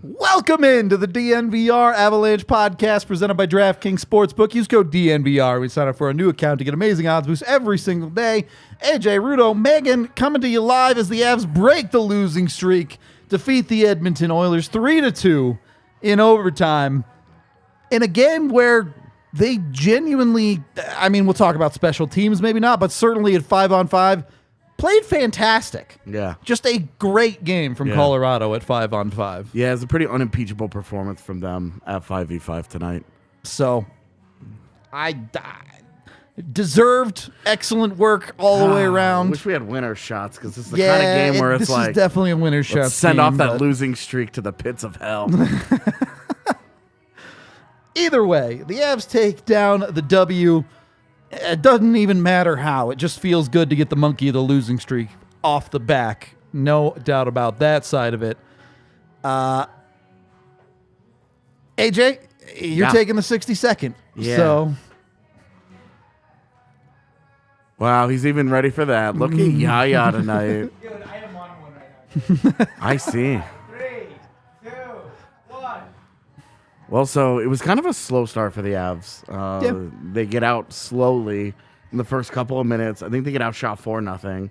Welcome into the DNVR Avalanche podcast presented by DraftKings Sportsbook. Use code DNVR. We sign up for a new account to get amazing odds boosts every single day. AJ, Rudo, Megan coming to you live as the Avs break the losing streak, defeat the Edmonton Oilers 3-2 in overtime. In a game where they genuinely, I mean, we'll talk about special teams, maybe not, but certainly at 5-on-5, played fantastic. Yeah. Just a great game from Colorado at 5-on-5. Yeah, it's a pretty unimpeachable performance from them at 5v5 tonight. So, I deserved excellent work all the way around. I wish we had winner shots because this is the kind of game where it's like, this is definitely a winner shot. Send off that losing streak to the pits of hell. Either way, the Avs take down the W. It doesn't even matter how. It just feels good to get the monkey of the losing streak off the back. No doubt about that side of it. AJ, you're taking the 60-second. Yeah. So. Wow, he's even ready for that. Look at Yaya tonight. Dude, I am on one right now. I see. 3, 2, 1. Well, so it was kind of a slow start for the Avs. They get out slowly in the first couple of minutes. I think they get outshot 4-0.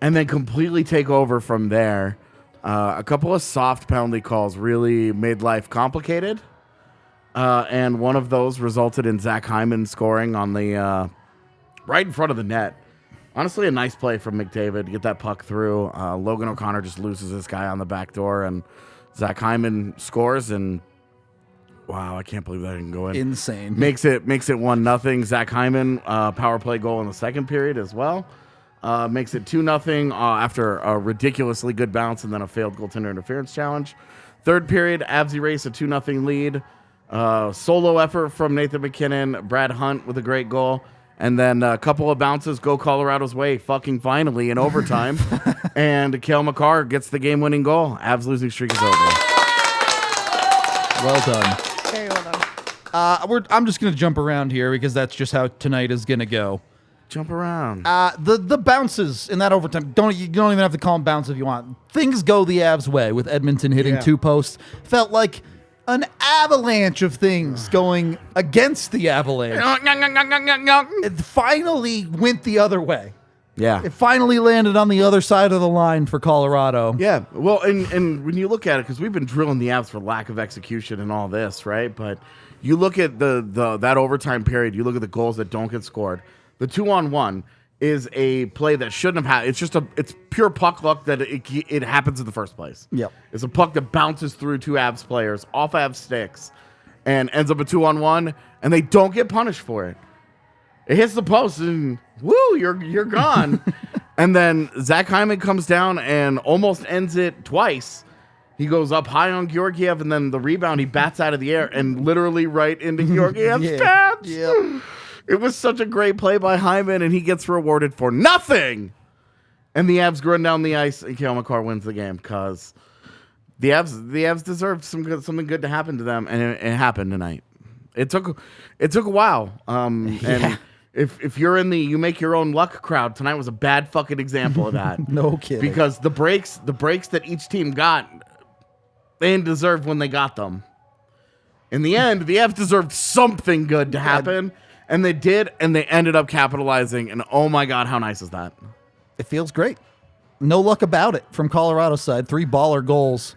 And then completely take over from there. A couple of soft penalty calls really made life complicated. And one of those resulted in Zach Hyman scoring on the right in front of the net. Honestly, a nice play from McDavid to get that puck through. Logan O'Connor just loses this guy on the back door, and Zach Hyman scores, and wow, I can't believe that didn't go in. Insane. Makes it 1-0. Zach Hyman, power play goal in the second period as well. Makes it 2-0 after a ridiculously good bounce and then a failed goaltender interference challenge. Third period, Avs erase a 2-0 lead. Solo effort from Nathan McKinnon, Brad Hunt with a great goal. And then a couple of bounces go Colorado's way, fucking finally, in overtime. And Cale Makar gets the game-winning goal. Avs losing streak is over. Well done. Very well done. I'm just going to jump around here because that's just how tonight is going to go. Jump around. The bounces in that overtime, you don't even have to call them bounces if you want. Things go the Avs' way with Edmonton hitting 2 posts. Felt like an avalanche of things going against the Avalanche. It finally went the other way. Yeah. It finally landed on the other side of the line for Colorado. Yeah. Well, and when you look at it, because we've been drilling the Avs for lack of execution and all this, right? But you look at that overtime period, you look at the goals that don't get scored. The 2-on-1 is a play that shouldn't have happened. It's pure puck luck that it happens in the first place. Yep. It's a puck that bounces through 2 Avs players off Avs sticks and ends up a 2-on-1, and they don't get punished for it. It hits the post and woo, you're gone. And then Zach Hyman comes down and almost ends it twice. He goes up high on Georgiev, and then the rebound he bats out of the air and literally right into Georgiev's pads. Yep. It was such a great play by Hyman, and he gets rewarded for nothing. And the Avs run down the ice, and Cale Makar wins the game because the Avs deserved something good to happen to them, and it happened tonight. It took a while. And if you're in the you make your own luck crowd, tonight was a bad fucking example of that. No kidding. Because the breaks that each team got, they didn't deserve when they got them. In the end, the Avs deserved something good to happen. And they did, and they ended up capitalizing. And oh my God, how nice is that? It feels great. No luck about it from Colorado's side. 3 baller goals.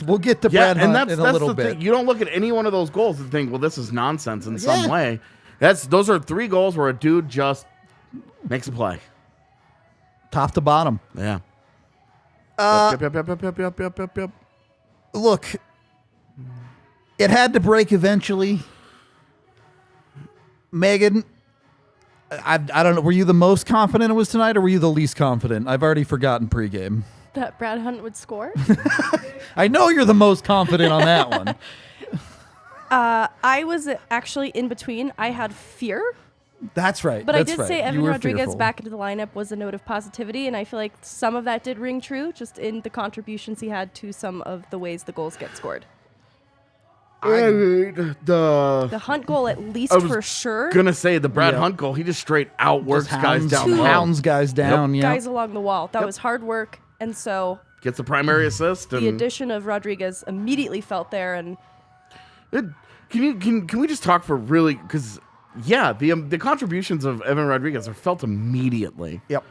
We'll get to Brad Hunt in a little bit. Thing. You don't look at any one of those goals and think, well, this is nonsense in some way. Those are 3 goals where a dude just makes a play. Top to bottom. Yeah. Yep. Look, it had to break eventually. Megan, I don't know. Were you the most confident it was tonight, or were you the least confident? I've already forgotten pregame. That Brad Hunt would score? I know you're the most confident on that one. I was actually in between. I had fear. That's right. But That's I did right. say Evan You were Rodrigues fearful. back into the lineup was a note of positivity, and I feel like some of that did ring true, just in the contributions he had to some of the ways the goals get scored. The Hunt goal, at least for sure. Gonna say the Brad Hunt goal. He just straight outworks guys down low. Hounds guys down. Guys along the wall. That was hard work, and so gets the primary assist. The addition of Rodrigues immediately felt there, and can we just talk for really, because the contributions of Evan Rodrigues are felt immediately. Yep.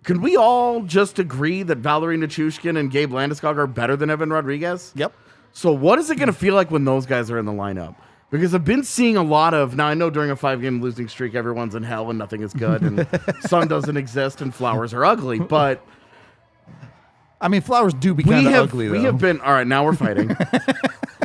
Can we all just agree that Valeri Nichushkin and Gabe Landeskog are better than Evan Rodrigues? Yep. So what is it going to feel like when those guys are in the lineup? Because I've been seeing a lot of, now I know during a 5-game losing streak, everyone's in hell and nothing is good and sun doesn't exist and flowers are ugly, but I mean, flowers do be kind of ugly, though. We have been, all right, now we're fighting.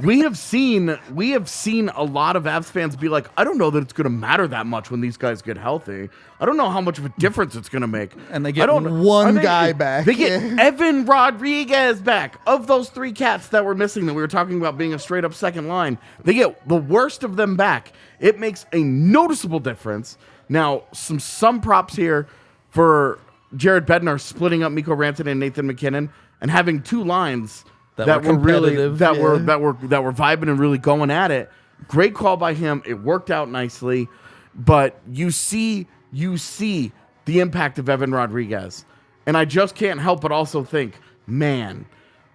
We have seen a lot of Avs fans be like, I don't know that it's going to matter that much when these guys get healthy. I don't know how much of a difference it's going to make. And they get one guy back. They get Evan Rodrigues back. Of those 3 cats that were missing that we were talking about being a straight up second line, they get the worst of them back. It makes a noticeable difference. Now, some props here for Jared Bednar splitting up Mikko Rantanen and Nathan McKinnon and having 2 lines that were really that were vibing and really going at it. Great call by him. It worked out nicely, but you see the impact of Evan Rodrigues, and I just can't help but also think, man,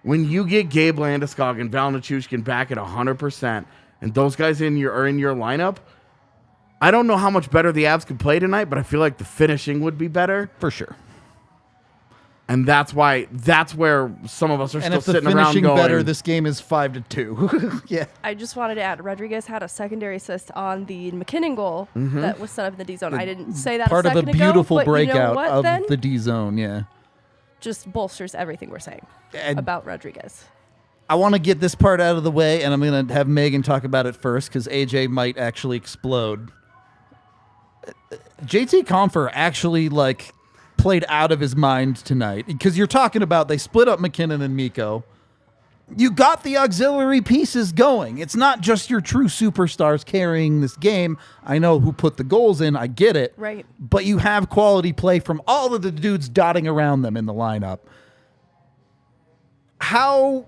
when you get Gabe Landeskog and Val Nichushkin back at 100%, and those guys are in your lineup, I don't know how much better the Avs could play tonight, but I feel like the finishing would be better for sure. And that's where some of us are still sitting around going. And if the finishing better, this game is 5-2. Yeah. I just wanted to add, Rodrigues had a secondary assist on the McKinnon goal that was set up in the D zone. I didn't say that part a second of a beautiful ago, breakout you know what, of then? the D zone. Yeah. Just bolsters everything we're saying about Rodrigues. I want to get this part out of the way, and I'm going to have Megan talk about it first because AJ might actually explode. JT Compher actually played out of his mind tonight because you're talking about they split up McKinnon and Mikko. You got the auxiliary pieces going. It's not just your true superstars carrying this game. I know who put the goals in. I get it. Right. But you have quality play from all of the dudes dotting around them in the lineup. I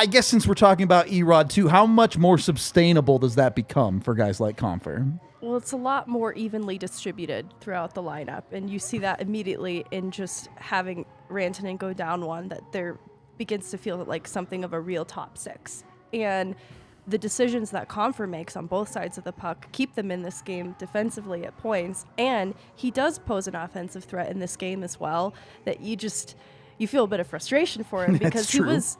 guess since we're talking about Erod too, how much more sustainable does that become for guys like Compher? Well, it's a lot more evenly distributed throughout the lineup, and you see that immediately in just having Rantanen go down one, that there begins to feel like something of a real top 6. And the decisions that Compher makes on both sides of the puck keep them in this game defensively at points, and he does pose an offensive threat in this game as well, that you feel a bit of frustration for him because he was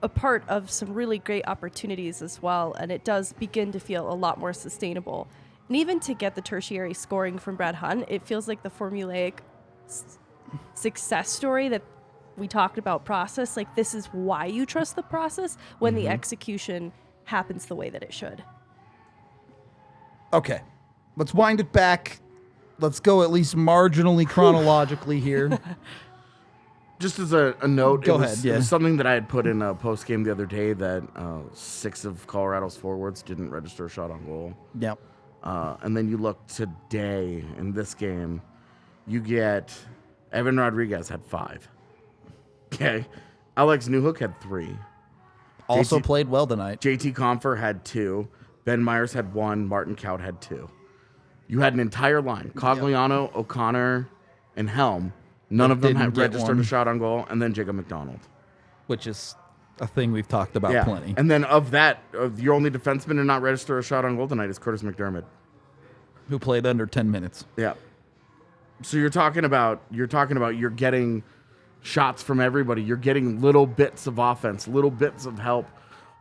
a part of some really great opportunities as well, and it does begin to feel a lot more sustainable. And even to get the tertiary scoring from Brad Hunt, it feels like the formulaic success story that we talked about process. Like, this is why you trust the process when the execution happens the way that it should. Okay, let's wind it back. Let's go at least marginally chronologically here. Just as a note, it was something that I had put in a post game the other day that 6 of Colorado's forwards didn't register a shot on goal. Yep. And then you look today in this game, you get Evan Rodrigues had 5. Okay. Alex Newhook had 3. Also played well tonight. JT Compher had 2. Ben Myers had 1. Martin Kaut had 2. You had an entire line. Cogliano, O'Connor, and Helm. None of them had registered a shot on goal. And then Jacob McDonald. Which is a thing we've talked about plenty. And then of your only defenseman to not register a shot on goal tonight is Curtis McDermott, who played under 10 minutes. Yeah. So you're talking about you're getting shots from everybody. You're getting little bits of offense, little bits of help.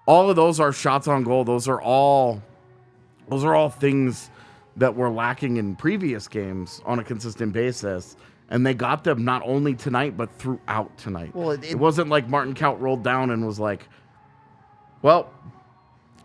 All of those are shots on goal. Those are all things that were lacking in previous games on a consistent basis. And they got them not only tonight, but throughout tonight. Well, it wasn't like Martin Kaut rolled down and was like, well,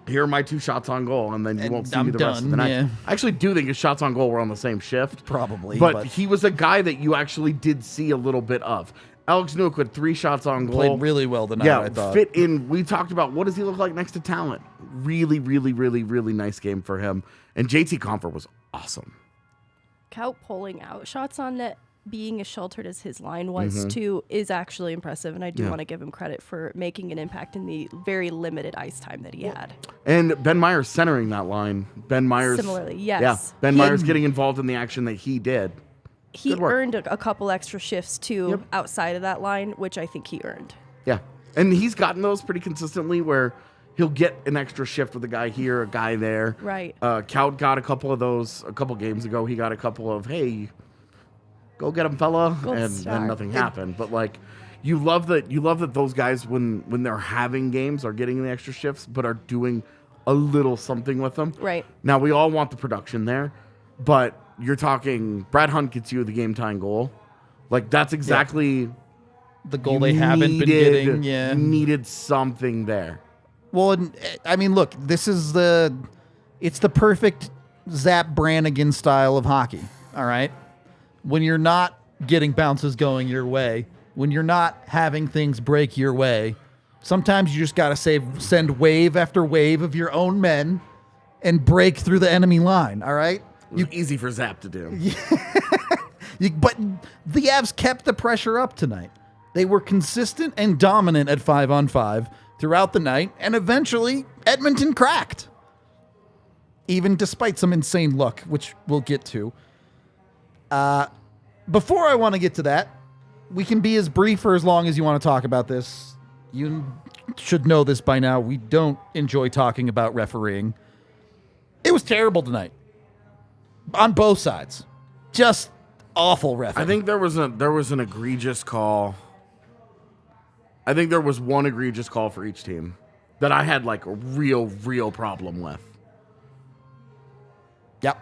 here are my 2 shots on goal, and then you won't see me the rest of the night. Yeah. I actually do think his shots on goal were on the same shift. Probably. But he was a guy that you actually did see a little bit of. Alex Newhook with 3 shots on goal. Played really well tonight, I thought. Fit in. We talked about what does he look like next to talent. Really, really, really, really nice game for him. And JT Compher was awesome. Kaut pulling out shots on net, being as sheltered as his line was too, is actually impressive, and I do want to give him credit for making an impact in the very limited ice time that he had. And Ben Myers centering that line. Ben Myers similarly, yes. Yeah, Ben Myers getting involved in the action that he did. he Good work. earned a couple extra shifts too Yep. outside of that line, which I think he earned. Yeah. And he's gotten those pretty consistently where he'll get an extra shift with a guy here, a guy there. Right. Kaut got a couple of those a couple games ago. He got a couple of, hey, go get him, fella. Gold And star. nothing happened. But like, you love that those guys, when they're having games, are getting the extra shifts, but are doing a little something with them. Right. Now, we all want the production there, but you're talking Brad Hunt gets you the game-tying goal. Like, that's exactly... The goal you they haven't been getting. Yeah. Needed something there. Well, and, I mean, look, it's the perfect Zap Brannigan style of hockey. All right. When you're not getting bounces going your way, when you're not having things break your way, sometimes you just got to send wave after wave of your own men and break through the enemy line. All right. It was easy for Zap to do. But the Avs kept the pressure up tonight. They were consistent and dominant at 5-on-5 throughout the night, and eventually Edmonton cracked. Even despite some insane luck, which we'll get to. Before I want to get to that, we can be as brief or as long as you want to talk about this. You should know this by now. We don't enjoy talking about refereeing. It was terrible tonight. On both sides. Just awful refereeing. I think there was an egregious call. I think there was one egregious call for each team that I had like a real problem with. Yep.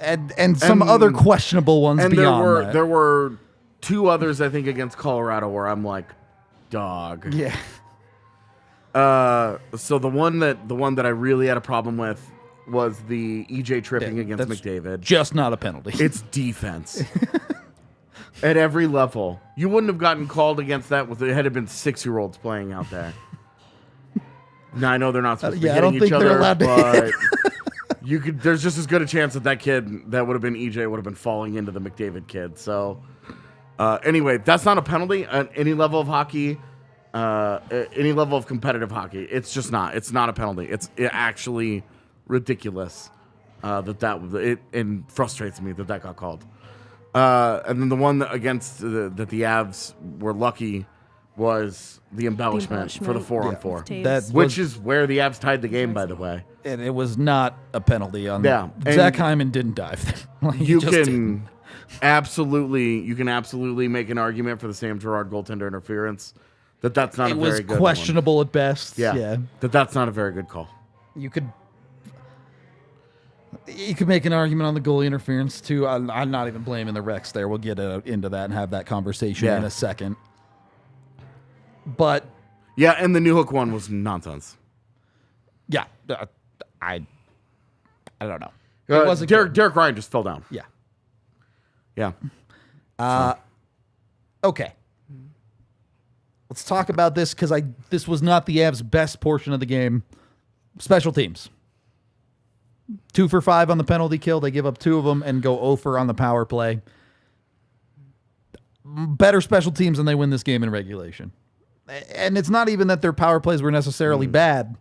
And some other questionable ones And beyond that. there were two others, I think, against Colorado where I'm like, dog. Yeah. So the one that I really had a problem with was the EJ tripping against that's McDavid. Just not a penalty. It's defense. At every level. You wouldn't have gotten called against that if it had been 6-year-olds playing out there. Now, I know they're not supposed to be I hitting don't think each they're other, allowed to but you could. There's just as good a chance that kid that would have been EJ would have been falling into the McDavid kid. So, anyway, that's not a penalty at any level of hockey, any level of competitive hockey. It's just not. It's not a penalty. It's actually ridiculous it frustrates me that got called. And then the one against that the Avs were lucky was the embellishment for the 4-on-4. Taves. Which is where the Avs tied the game, by the way. And it was not a penalty on Yeah, and Zach Hyman didn't dive. Like, he You just can didn't. absolutely make an argument for the Sam Girard goaltender interference. That's not It a was very good questionable at best. one. Yeah. That's not a very good call. You could make an argument on the goalie interference too. I'm not even blaming the Rex there. We'll get into that and have that conversation in a second. But Yeah, and the New Hook one was nonsense. yeah, I don't know. It wasn't good. Derek Ryan just fell down. Yeah. Yeah. Okay. Let's talk about this because this was not the Avs' best portion of the game. Special teams. 2 for 5 on the penalty kill. They give up 2 of them and go 0 for on the power play. Better special teams and they win this game in regulation. And it's not even that their power plays were necessarily bad,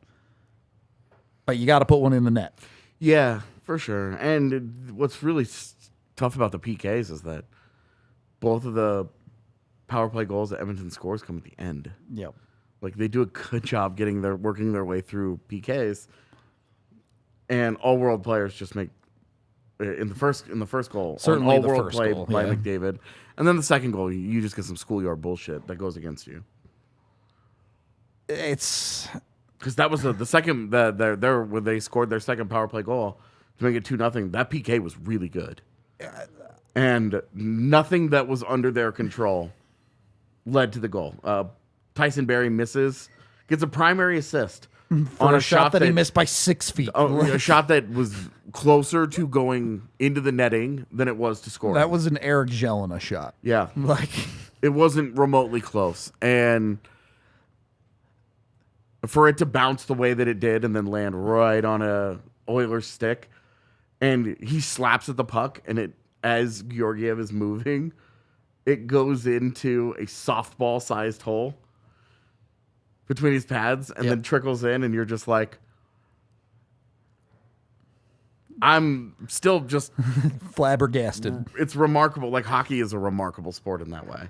but you got to put one in the net. Yeah, for sure. And what's really tough about the PKs is that both of the power play goals that Edmonton scores come at the end. Yep. Like they do a good job working their way through PKs, and all world players just make in the first goal. Certainly all the world first play goal, by yeah. McDavid, and then the second goal you just get some schoolyard bullshit that goes against you. It's Because that was the second there when they scored their second power play goal to make it 2-0. That PK was really good, and nothing that was under their control led to the goal. Tyson Barrie gets a primary assist on a shot that he missed by 6 feet. A shot that was closer to going into the netting than it was to score. That was an Eric Jelena shot. Yeah, Like, it wasn't remotely close, and for it to bounce the way that it did and then land right on a Oilers stick, and he slaps at the puck, and it as Georgiev is moving, it goes into a softball-sized hole between his pads and then trickles in, and you're just like, I'm still just Flabbergasted. it's remarkable. Like, hockey is a remarkable sport in that way.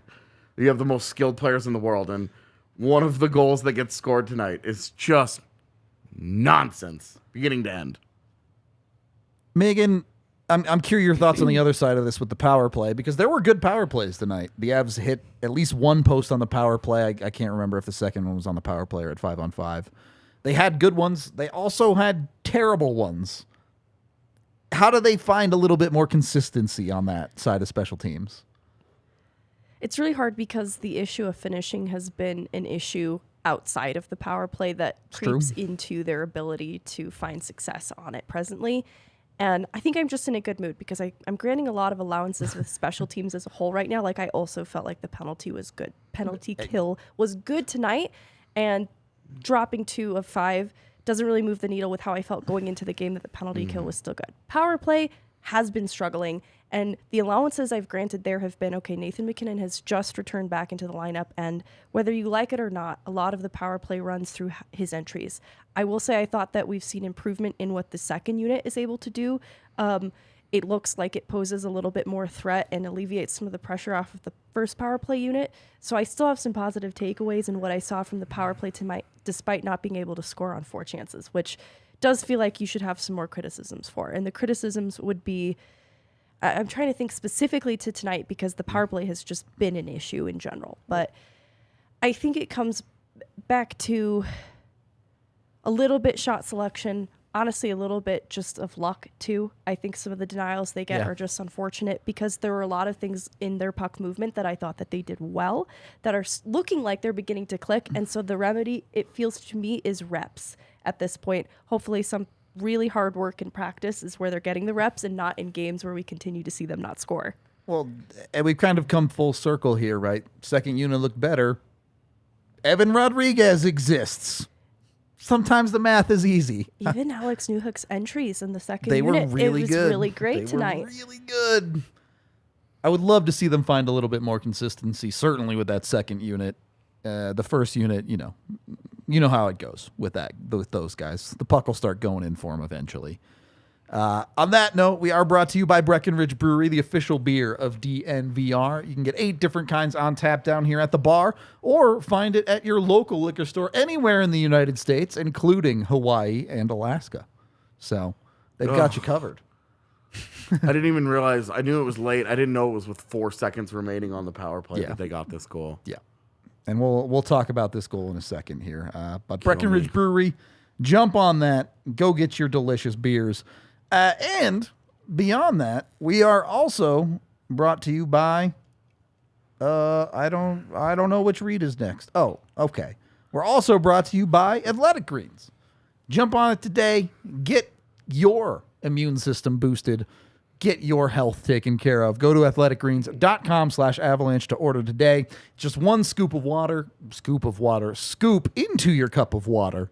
You have the most skilled players in the world, and one of the goals that gets scored tonight is just nonsense, beginning to end. Megan, I'm curious your thoughts on the other side of this with the power play, because there were good power plays tonight. The Avs hit at least one post on the power play. I can't remember if the second one was on the power play or at 5-on-5. They had good ones. They also had terrible ones. How do they find a little bit more consistency on that side of special teams? It's really hard because the issue of finishing has been an issue outside of the power play that creeps into their ability to find success on it presently. And I think I'm just in a good mood because I'm granting a lot of allowances with special teams as a whole right now. Like, I also felt like the penalty was good. Penalty kill was good tonight, and dropping 2 of 5 doesn't really move the needle with how I felt going into the game that the penalty kill was still good. Power play has been struggling, and the allowances I've granted there have been, okay, Nathan MacKinnon has just returned back into the lineup, and whether you like it or not, a lot of the power play runs through his entries. I will say I thought that we've seen improvement in what the second unit is able to do. It looks like it poses a little bit more threat and alleviates some of the pressure off of the first power play unit. So I still have some positive takeaways in what I saw from the power play tonight, despite not being able to score on 4 chances, which does feel like you should have some more criticisms for. And the criticisms would be, I'm trying to think specifically to tonight because the power play has just been an issue in general. But I think it comes back to a little bit shot selection, honestly, a little bit just of luck, too. I think some of the denials they get are just unfortunate because there were a lot of things in their puck movement that I thought that they did well that are looking like they're beginning to click. And so the remedy, it feels to me, is reps at this point. Hopefully some really hard work and practice is where they're getting the reps and not in games where we continue to see them not score. Well, and we've kind of come full circle here, right? Second unit looked better. Evan Rodrigues exists. Sometimes the math is easy. Even Alex Newhook's entries in the second They unit, were really it was good. really great tonight. Were really good. I would love to see them find a little bit more consistency, certainly with that second unit. The first unit, you know how it goes with those guys. The puck will start going in for them eventually. On that note, we are brought to you by Breckenridge Brewery, the official beer of DNVR. You can get 8 different kinds on tap down here at the bar, or find it at your local liquor store anywhere in the United States, including Hawaii and Alaska. So they've got you covered. I didn't even realize. I knew it was late. I didn't know it was with 4 seconds remaining on the power play that they got this goal. Yeah. And we'll talk about this goal in a second here. But Breckenridge Brewery, jump on that. Go get your delicious beers. And beyond that, we are also brought to you by I don't know which read is next. Oh, okay. We're also brought to you by Athletic Greens. Jump on it today. Get your immune system boosted. Get your health taken care of. Go to athleticgreens.com/avalanche to order today. Just 1 scoop of water, scoop into your cup of water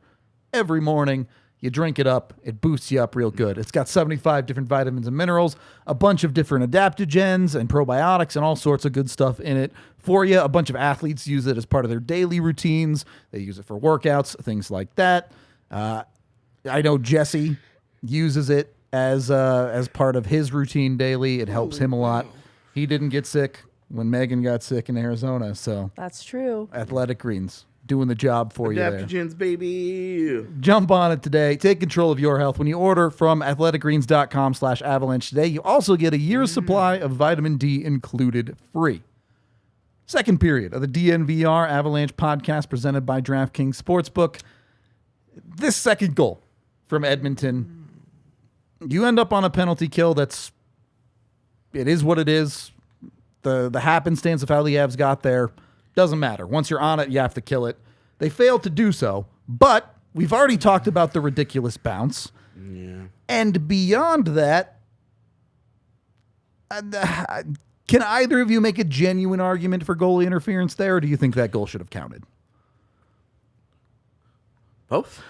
every morning. You drink it up, it boosts you up real good. It's got 75 different vitamins and minerals, a bunch of different adaptogens and probiotics and all sorts of good stuff in it for you. A bunch of athletes use it as part of their daily routines. They use it for workouts, things like that. I know Jesse uses it as part of his routine daily. It helps him a lot. He didn't get sick when Megan got sick in Arizona, so That's true. Athletic Greens doing the job for you there. Adaptogens, baby. Jump on it today. Take control of your health. When you order from athleticgreens.com/avalanche today, you also get a year's supply of vitamin D included free. Second period of the DNVR Avalanche podcast presented by DraftKings Sportsbook. This second goal from Edmonton, you end up on a penalty kill it is what it is. The happenstance of how the Avs got there doesn't matter. Once you're on it, you have to kill it. They failed to do so, but we've already talked about the ridiculous bounce. Yeah. And beyond that, can either of you make a genuine argument for goalie interference there, or do you think that goal should have counted? Both.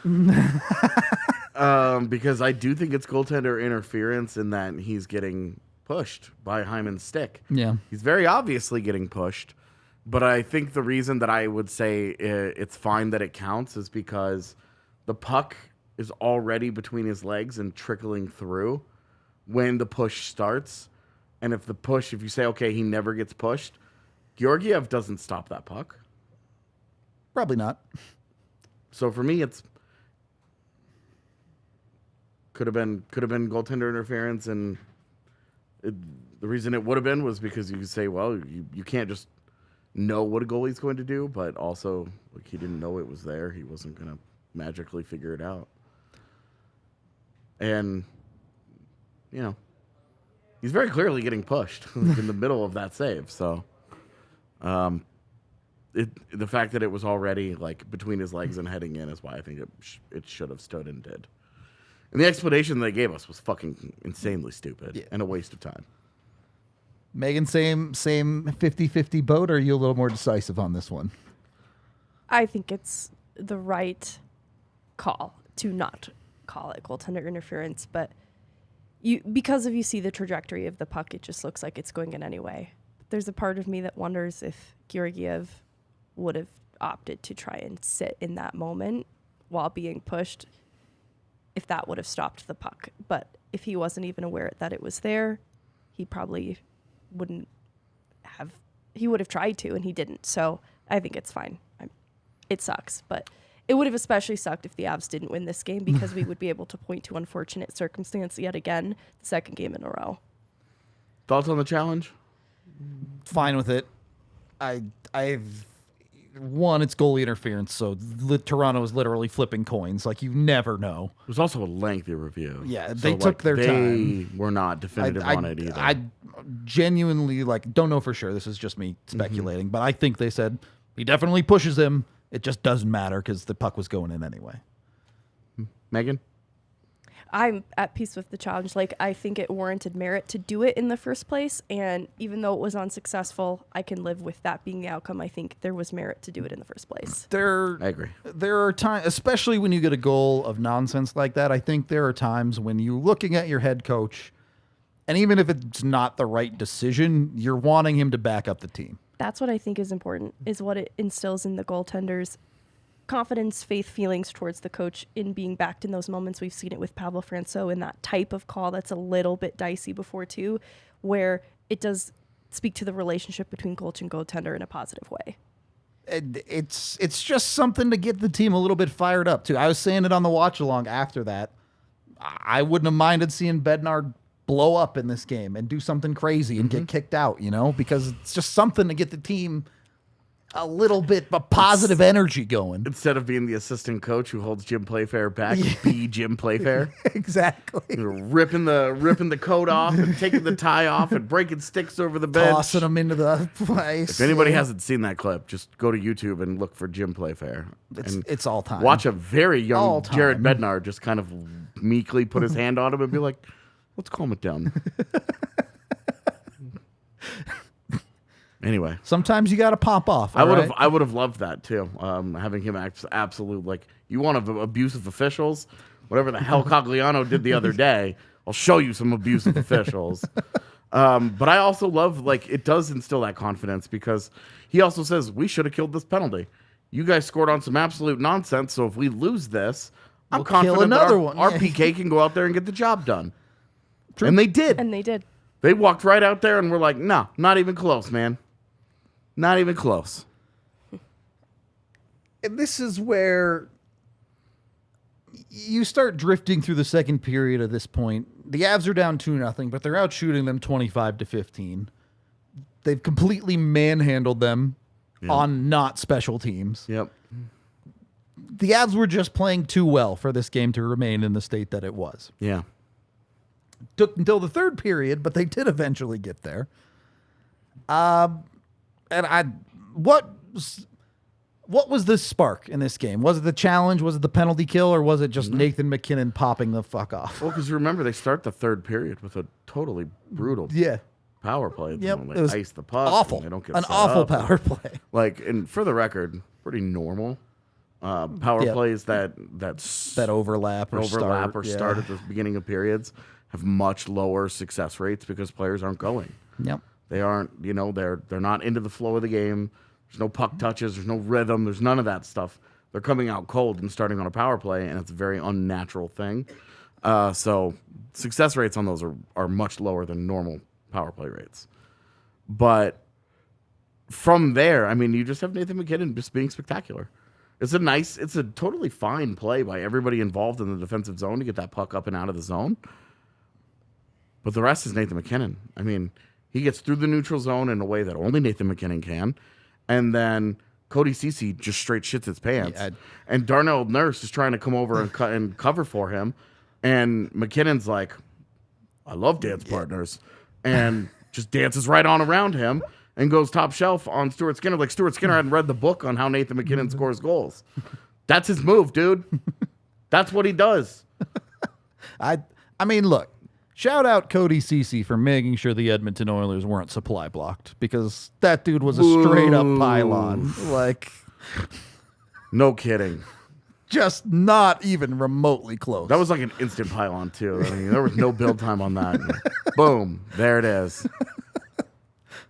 Because I do think it's goaltender interference in that he's getting pushed by Hyman's stick. Yeah. He's very obviously getting pushed. But I think the reason that I would say it's fine that it counts is because the puck is already between his legs and trickling through. when the push starts. And if you say, okay, he never gets pushed, Georgiev doesn't stop that puck. Probably not. So for me, it's could have been goaltender interference, and the reason it would have been was because you could say, well, you can't just know what a goalie's going to do, but also like he didn't know it was there. He wasn't going to magically figure it out. And he's very clearly getting pushed in the middle of that save. So the fact that it was already like between his legs and heading in is why I think it should have stood and did. And the explanation they gave us was fucking insanely stupid and a waste of time. Megan, same 50-50 boat, or are you a little more decisive on this one? I think it's the right call to not call it goaltender interference, but because you see the trajectory of the puck, it just looks like it's going in anyway. There's a part of me that wonders if Georgiev would have opted to try and sit in that moment while being pushed, if that would have stopped the puck. But if he wasn't even aware that it was there, he probably wouldn't have. He would have tried to, and he didn't. So I think it's fine. It sucks, but it would have especially sucked if the Avs didn't win this game, because we would be able to point to unfortunate circumstance yet again, the second game in a row. Thoughts on the challenge? Fine with it. It's goalie interference, so Toronto is literally flipping coins. Like, you never know. It was also a lengthy review. Yeah, they took their time. They were not definitive on it either. I genuinely don't know for sure. This is just me speculating, but I think they said he definitely pushes him. It just doesn't matter because the puck was going in anyway. Megan? I'm at peace with the challenge. Like, I think it warranted merit to do it in the first place, and even though it was unsuccessful, I can live with that being the outcome. I think there was merit to do it in the first place. I agree. There are times, especially when you get a goal of nonsense like that, I think there are times when you're looking at your head coach, and even if it's not the right decision, you're wanting him to back up the team. That's what I think is important, is what it instills in the goaltenders. Confidence, faith, feelings towards the coach in being backed in those moments. We've seen it with Pablo Franco in that type of call that's a little bit dicey before too, where it does speak to the relationship between coach and goaltender in a positive way. It's just something to get the team a little bit fired up too. I was saying it on the watch along after that. I wouldn't have minded seeing Bednar blow up in this game and do something crazy and get kicked out, because it's just something to get the team a little bit of positive energy going. Instead of being the assistant coach who holds Jim Playfair back, be Jim Playfair. Exactly. Ripping the coat off and taking the tie off and breaking sticks over the bench. Tossing them into the place. If anybody hasn't seen that clip, just go to YouTube and look for Jim Playfair. It's all time. Watch a very young Jared Bednar just kind of meekly put his hand on him and be like, let's calm it down. Anyway, sometimes you got to pop off. I would have loved that too. Having him act absolute, like, you want to abusive officials, whatever the hell Cogliano did the other day. I'll show you some abusive officials. But I also love, like, it does instill that confidence, because he also says we should have killed this penalty. You guys scored on some absolute nonsense, so if we lose this, I'm confident that our PK can go out there and get the job done. True. And they did. They walked right out there and were like, no, not even close, man. Not even close. And this is where you start drifting through the second period at this point. The Avs are down 2-0, but they're out shooting them 25-15. They've completely manhandled them on not special teams. Yep. The Avs were just playing too well for this game to remain in the state that it was. Yeah. Took until the third period, but they did eventually get there. What was the spark in this game? Was it the challenge? Was it the penalty kill? Or was it just Nathan MacKinnon popping the fuck off? Well, because remember, they start the third period with a totally brutal power play. Yep. They ice the puck. Awful. They don't get an set awful up. power play. Like, and for the record, pretty normal power plays that overlap or start at the beginning of periods have much lower success rates because players aren't going. Yep. They aren't, they're not into the flow of the game. There's no puck touches. There's no rhythm. There's none of that stuff. They're coming out cold and starting on a power play, and it's a very unnatural thing. So success rates on those are much lower than normal power play rates. But from there, I mean, you just have Nathan MacKinnon just being spectacular. It's a totally fine play by everybody involved in the defensive zone to get that puck up and out of the zone. But the rest is Nathan MacKinnon. I mean, he gets through the neutral zone in a way that only Nathan MacKinnon can. And then Cody Ceci just straight shits his pants. Yeah. And Darnell Nurse is trying to come over and cover for him. And McKinnon's like, I love dance partners. And just dances right on around him and goes top shelf on Stuart Skinner. Like Stuart Skinner hadn't read the book on how Nathan MacKinnon scores goals. That's his move, dude. That's what he does. I mean, look, shout out Cody Ceci for making sure the Edmonton Oilers weren't supply blocked, because that dude was a straight up pylon. Like, no kidding. Just not even remotely close. That was like an instant pylon too. I mean, there was no build time on that. Boom, there it is.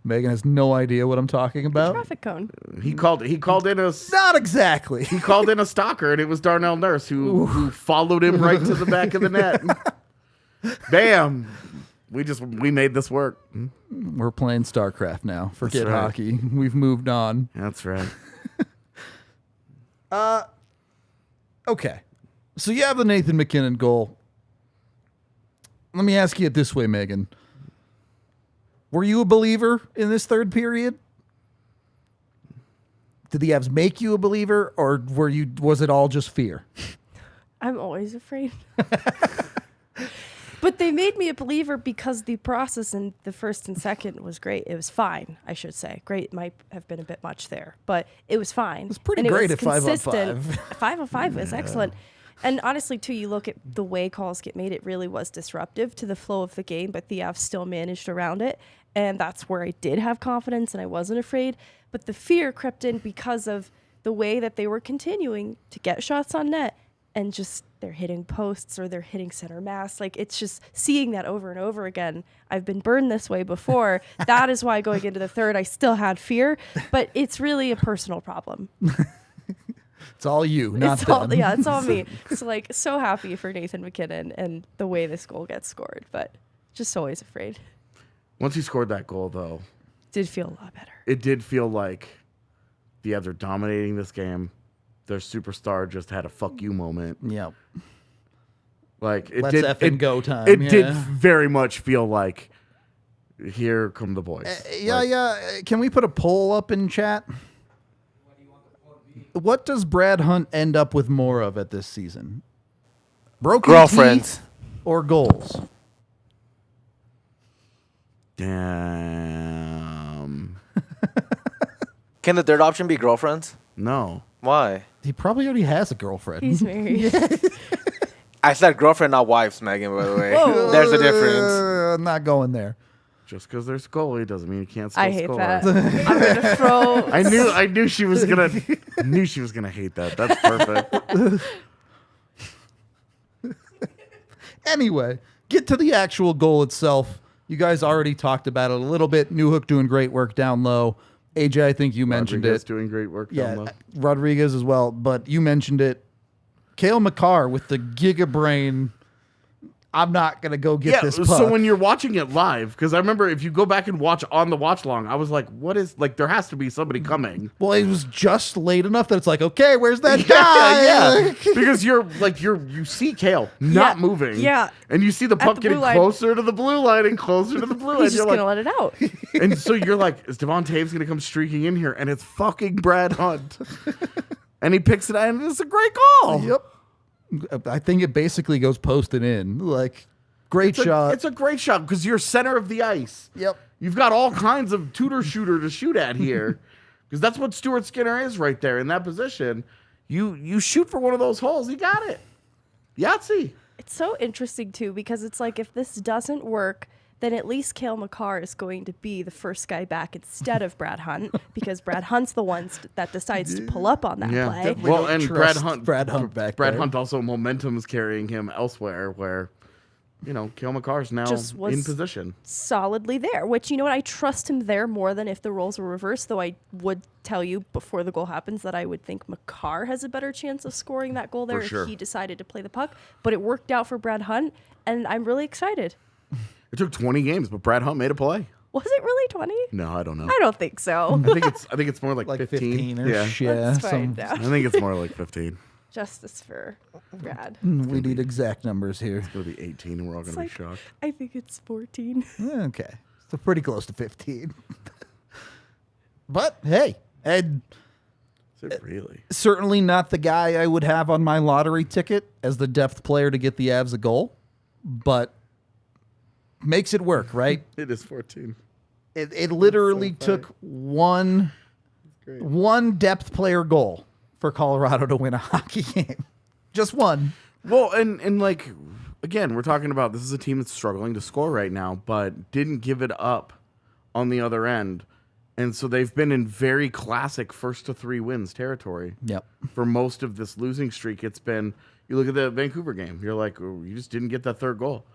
Megan has no idea what I'm talking about. Traffic cone. He called in a Not exactly. He called in a stalker, and it was Darnell Nurse who followed him right to the back of the net. Bam! We made this work. We're playing StarCraft now. Forget right. hockey. We've moved on. That's right. Okay. So you have the Nathan MacKinnon goal. Let me ask you it this way, Megan. Were you a believer in this third period? Did the Avs make you a believer, or was it all just fear? I'm always afraid. But they made me a believer because the process in the first and second was great. It was fine, I should say. Great might have been a bit much there, but it was fine. It was pretty great at 5-on-5. 5-on-5 was excellent. And honestly, too, you look at the way calls get made, it really was disruptive to the flow of the game, but the Avs still managed around it. And that's where I did have confidence and I wasn't afraid. But the fear crept in because of the way that they were continuing to get shots on net and just they're hitting posts or they're hitting center mass. Like, it's just seeing that over and over again. I've been burned this way before. That is why going into the third, I still had fear, but it's really a personal problem. It's all you, not them. Yeah, it's all me. So, like, so happy for Nathan MacKinnon and the way this goal gets scored, but just always afraid. Once he scored that goal, though, did feel a lot better. It did feel like the Avs are dominating this game. Their superstar just had a fuck you moment. Yep. Like, Let's effing go time. It did very much feel like, here come the boys. Yeah. Can we put a poll up in chat? What does Brad Hunt end up with more of at this season? Broken girlfriends teeth or goals? Damn. Can the third option be girlfriends? No. Why? He probably already has a girlfriend. He's married. I said girlfriend, not wives, Megan, by the way. Whoa. There's a difference. I'm not going there. Just because there's a goalie doesn't mean you can't still I hate score. that. I'm gonna throw. I knew she was gonna hate that. That's perfect. Anyway, get to the actual goal itself. You guys already talked about it a little bit. Newhook doing great work down low. AJ, I think you mentioned Rodrigues it. doing great work down low. Rodrigues as well, but you mentioned it. Cale Makar with the giga brain. I'm not going to go get this puck. So when you're watching it live, because I remember if you go back and watch on the watch long, I was like, what is, like, there has to be somebody coming. Well, it was just late enough that it's like, okay, where's that guy? Yeah. Because you see Cale not moving. Yeah. And you see the puck the getting blue line. closer to the blue line and closer to the blue line. He's just You're gonna like, let it out. and so you're like, is Devon Taves going to come streaking in here? And it's fucking Brad Hunt. And he picks it out, and it's a great goal. Yep. I think it basically goes posted in. Like, great shot. It's a great shot because you're center of the ice. Yep. You've got all kinds of tutor shooter to shoot at here because that's what Stuart Skinner is right there in that position. You shoot for one of those holes. You got it. Yahtzee. It's so interesting, too, because it's like if this doesn't work, then at least Cale Makar is going to be the first guy back instead of Brad Hunt, because Brad Hunt's the one that decides to pull up on that play. Well, and Brad Hunt back Brad there. Hunt also momentum is carrying him elsewhere where Cale Makar's now Just was in position. solidly there, which, you know what, I trust him there more than if the roles were reversed, though I would tell you before the goal happens that I would think Makar has a better chance of scoring that goal there sure. if he decided to play the puck. But it worked out for Brad Hunt, and I'm really excited. It took 20 games, but Brad Hunt made a play. Was it really 20? No, I don't know. I don't think so. I think it's more like 15. or Yeah. Let's find I out. think it's more like 15. Justice for Brad. We need exact numbers here. It'll be 18, and we're all going to be shocked. I think it's 14. Okay. So pretty close to 15. But hey, Ed, Is it really? certainly not the guy I would have on my lottery ticket as the depth player to get the Avs a goal, but makes it work, right? It is 14. It literally took one depth player goal for Colorado to win a hockey game. Just one. Well, and like, again, we're talking about this is a team that's struggling to score right now, but didn't give it up on the other end. And so they've been in very classic first to 3 wins territory. Yep. For most of this losing streak, it's been, you look at the Vancouver game, you're like, oh, you just didn't get that third goal.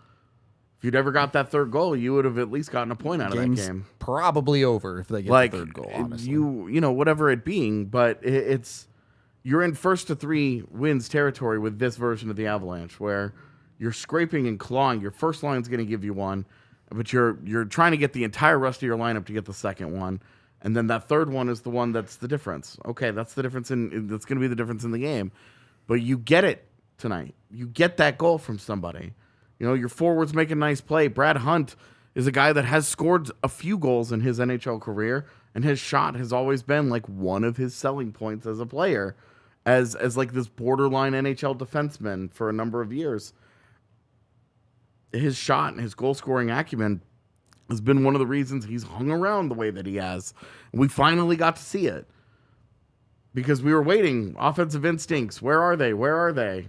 If you'd ever got that third goal, you would have at least gotten a point out of that Game's game. probably over if they get Like, the third goal, honestly. you know, whatever it being, but it's, you're in first to 3 wins territory with this version of the Avalanche where you're scraping and clawing. Your first line's going to give you one, but you're trying to get the entire rest of your lineup to get the second one. And then that third one is the one that's the difference. Okay, that's the difference that's going to be the difference in the game. But you get it tonight. You get that goal from somebody. You know, your forwards make a nice play. Brad Hunt is a guy that has scored a few goals in his NHL career, and his shot has always been like one of his selling points as a player, as like this borderline NHL defenseman for a number of years. His shot and his goal scoring acumen has been one of the reasons he's hung around the way that he has. And we finally got to see it because we were waiting. Offensive instincts, where are they? Where are they?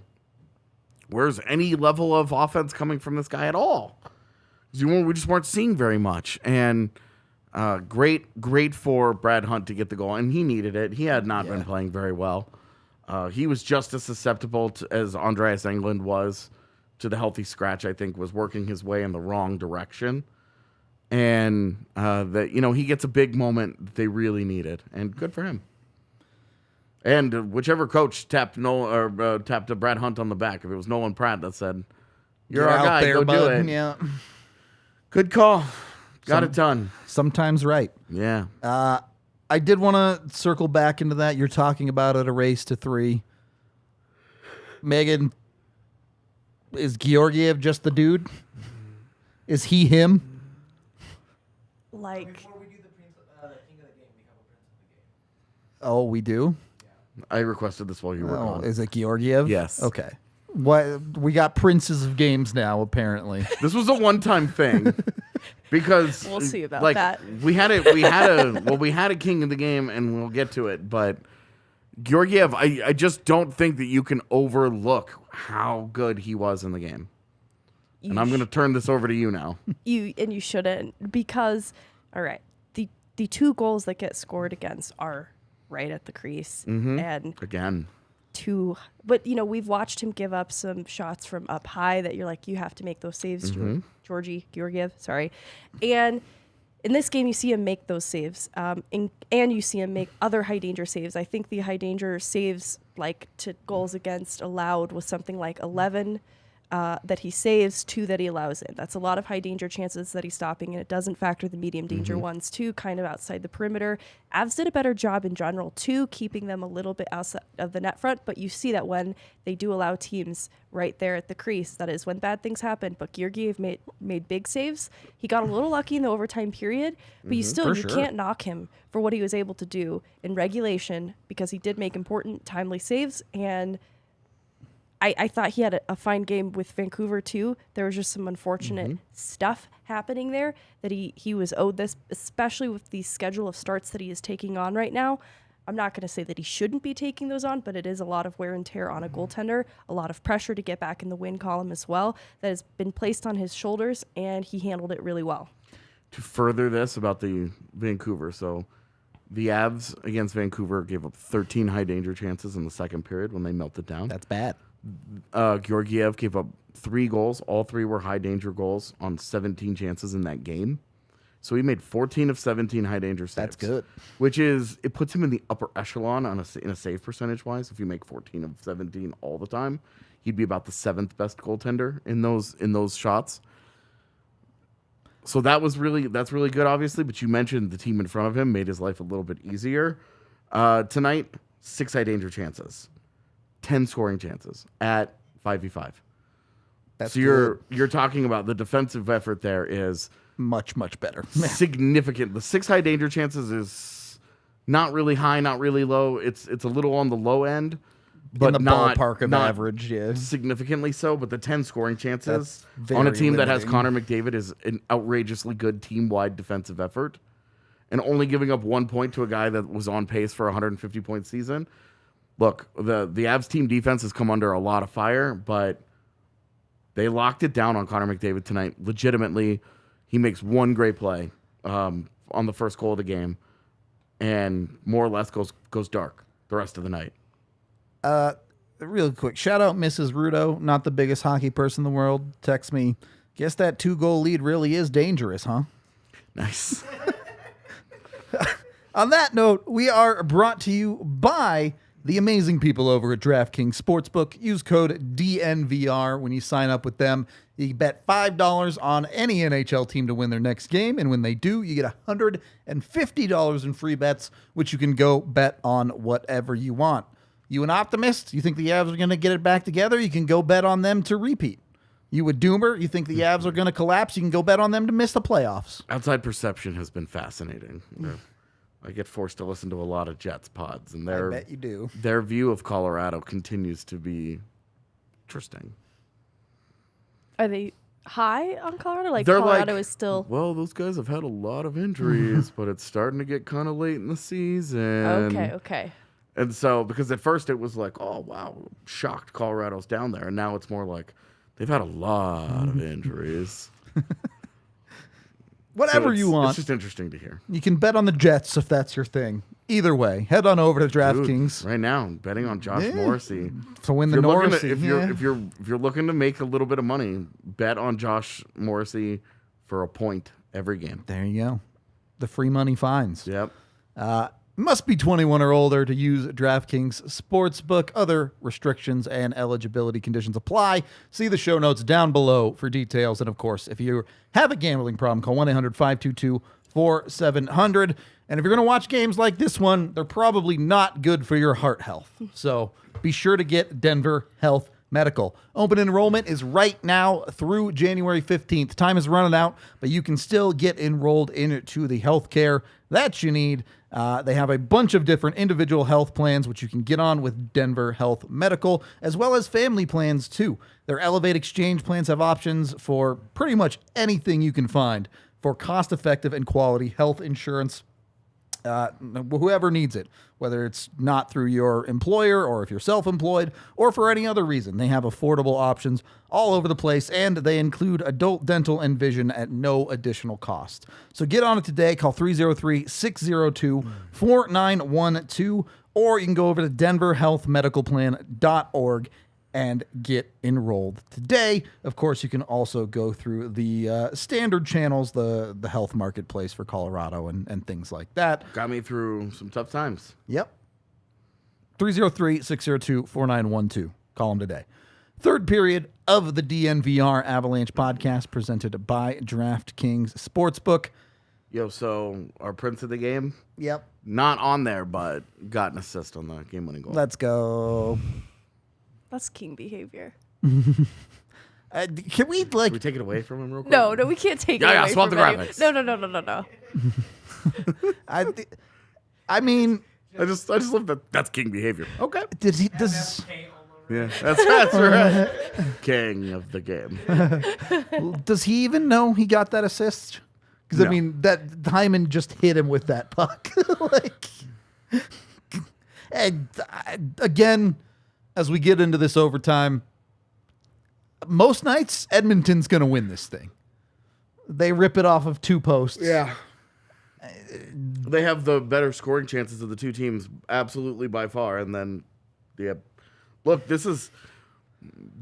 Where's any level of offense coming from this guy at all? We just weren't seeing very much. And great for Brad Hunt to get the goal. And he needed it. He had not been playing very well. He was just as susceptible as Andreas Englund was to the healthy scratch, I think, was working his way in the wrong direction. And he gets a big moment that they really needed. And good for him. And whichever coach tapped Brad Hunt on the back, if it was Nolan Pratt that said, "You're our guy, go do it." Yeah. Good call. Got it done. Sometimes right. Yeah. I did want to circle back into that. You're talking about it, a race to 3. Megan, is Georgiev just the dude? Is he him? Like, Before we do the king of the game, we have a prince of the game. Oh, we do? I requested this while you were Oh, on. is it Georgiev? Yes. Okay. What we got princes of games now, apparently. This was a one-time thing because We'll see about like, that. We had a king of the game, and we'll get to it. But Georgiev, I just don't think that you can overlook how good he was in the game. And I'm going to turn this over to you now. you shouldn't, because all right, the 2 goals that get scored against are right at the crease, and Again. but we've watched him give up some shots from up high that you're like, you have to make those saves, Georgiev, sorry. And in this game, you see him make those saves, and you see him make other high danger saves. I think the high danger saves, like to goals against allowed, was something like 11 that he saves, 2 that he allows in. That's a lot of high danger chances that he's stopping, and it doesn't factor the medium danger ones too, kind of outside the perimeter. Avs did a better job in general too, keeping them a little bit outside of the net front, but you see that when they do allow teams right there at the crease, that is when bad things happen. But Georgiev made big saves. He got a little lucky in the overtime period, but you can't knock him for what he was able to do in regulation, because he did make important, timely saves. And I thought he had a fine game with Vancouver too. There was just some unfortunate stuff happening there that he was owed this, especially with the schedule of starts that he is taking on right now. I'm not going to say that he shouldn't be taking those on, but it is a lot of wear and tear on a goaltender, a lot of pressure to get back in the win column as well that has been placed on his shoulders, and he handled it really well. To further this about the Vancouver, so the Avs against Vancouver gave up 13 high danger chances in the second period when they melted down. That's bad. Georgiev gave up 3 goals. All 3 were high danger goals on 17 chances in that game. So he made 14 of 17 high danger saves. That's good. Which is, it puts him in the upper echelon in a save percentage wise. If you make 14 of 17 all the time, he'd be about the 7th best goaltender in those shots. So that's really good, obviously. But you mentioned the team in front of him made his life a little bit easier. Tonight, 6 high danger chances, 10 scoring chances at 5v5. That's so you're talking about the defensive effort there is much better. Significant. The 6 high danger chances is not really high, not really low. It's a little on the low end, but in the not ballpark of not average. Yeah, significantly so. But the 10 scoring chances That's on a very team that has limiting. Connor McDavid is an outrageously good team-wide defensive effort, and only giving up 1 point to a guy that was on pace for a 150-point season. Look, the Avs team defense has come under a lot of fire, but they locked it down on Connor McDavid tonight. Legitimately, he makes one great play on the first goal of the game, and more or less goes dark the rest of the night. Real quick, shout out Mrs. Rudo, not the biggest hockey person in the world. Text me, guess that 2-goal lead really is dangerous, huh? Nice. On that note, we are brought to you by the amazing people over at DraftKings Sportsbook. Use code DNVR when you sign up with them. You bet $5 on any NHL team to win their next game, and when they do, you get $150 in free bets, which you can go bet on whatever you want. You an optimist? You think the Avs are going to get it back together? You can go bet on them to repeat. You a doomer? You think the Avs are going to collapse? You can go bet on them to miss the playoffs. Outside perception has been fascinating. I get forced to listen to a lot of Jets pods, and I bet you do. Their view of Colorado continues to be interesting. Are they high on Colorado? Like They're Colorado like, is still. Well, those guys have had a lot of injuries, but it's starting to get kind of late in the season. Okay. And so, because at first it was like, oh, wow, shocked Colorado's down there. And now it's more like they've had a lot of injuries. Whatever So you want. It's just interesting to hear. You can bet on the Jets if that's your thing. Either way, head on over to DraftKings Dude, right now, I'm betting on Josh Morrissey. to win the If you're looking Norris. to- if you're looking to make a little bit of money, bet on Josh Morrissey for a point every game. There you go. The free money finds. Yep. Must be 21 or older to use DraftKings Sportsbook. Other restrictions and eligibility conditions apply. See the show notes down below for details. And of course, if you have a gambling problem, call 1-800-522-4700. And if you're going to watch games like this one, they're probably not good for your heart health. So be sure to get Denver Health Medical. Open enrollment is right now through January 15th. Time is running out, but you can still get enrolled into the health care that you need. They have a bunch of different individual health plans, which you can get on with Denver Health Medical, as well as family plans, too. Their Elevate Exchange plans have options for pretty much anything you can find for cost-effective and quality health insurance. Whoever needs it, whether it's not through your employer or if you're self-employed or for any other reason, they have affordable options all over the place, and they include adult dental and vision at no additional cost. So get on it today. Call 303-602-4912, or you can go over to denverhealthmedicalplan.org and get enrolled today. Of course, you can also go through the standard channels, the health marketplace for Colorado and things like that. Got me through some tough times. Yep. 303-602-4912. Call them today. Third period of the DNVR Avalanche podcast presented by DraftKings Sportsbook. Yo, so our prince of the game, Yep. not on there, but got an assist on the game-winning goal. Let's go. That's king behavior. Can we, Can we take it away from him real quick? No, we can't take it Yeah, away swap from the any- graphics. No. I mean, I just love that. That's king behavior. Okay. does K all over. Yeah, that's right. King of the game. does he even know he got that assist? Because, No. I mean, that Hyman just hit him with that puck. And again, as we get into this overtime, most nights, Edmonton's going to win this thing. They rip it off of 2 posts. Yeah. They have the better scoring chances of the two teams, absolutely by far. And then, yeah, look, this is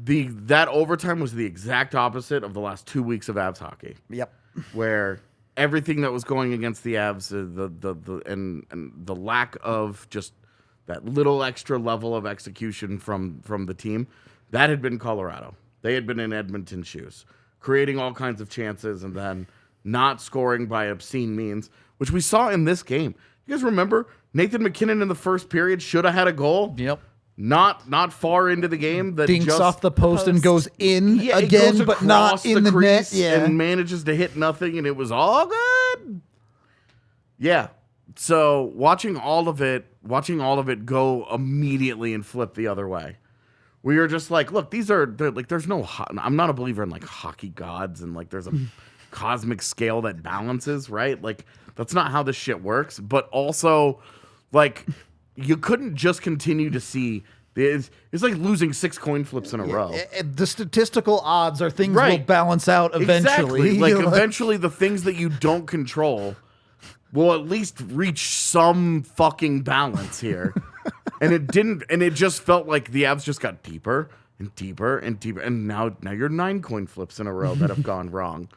that overtime was the exact opposite of the last 2 weeks of Avs hockey. Yep. Where everything that was going against the Avs, and the lack of just that little extra level of execution from the team, that had been Colorado. They had been in Edmonton's shoes, creating all kinds of chances and then not scoring by obscene means, which we saw in this game. You guys remember Nathan McKinnon in the first period should have had a goal? Yep. Not far into the game. That Dinks just off the post and goes in it again, goes but not across in the net. crease Yeah. and manages to hit nothing, and it was all good. Yeah. So watching all of it go immediately and flip the other way. We were just like, look, there's no. I'm not a believer in like hockey gods and like there's a cosmic scale that balances, right? Like that's not how this shit works. But also, like, you couldn't just continue to see. It's like losing 6 coin flips in a row. The statistical odds are things Right. will balance out eventually. Exactly. Like eventually the things that you don't control will at least reach some fucking balance here. And it didn't, and it just felt like the Avs just got deeper and deeper and deeper. And now you're 9 coin flips in a row that have gone wrong.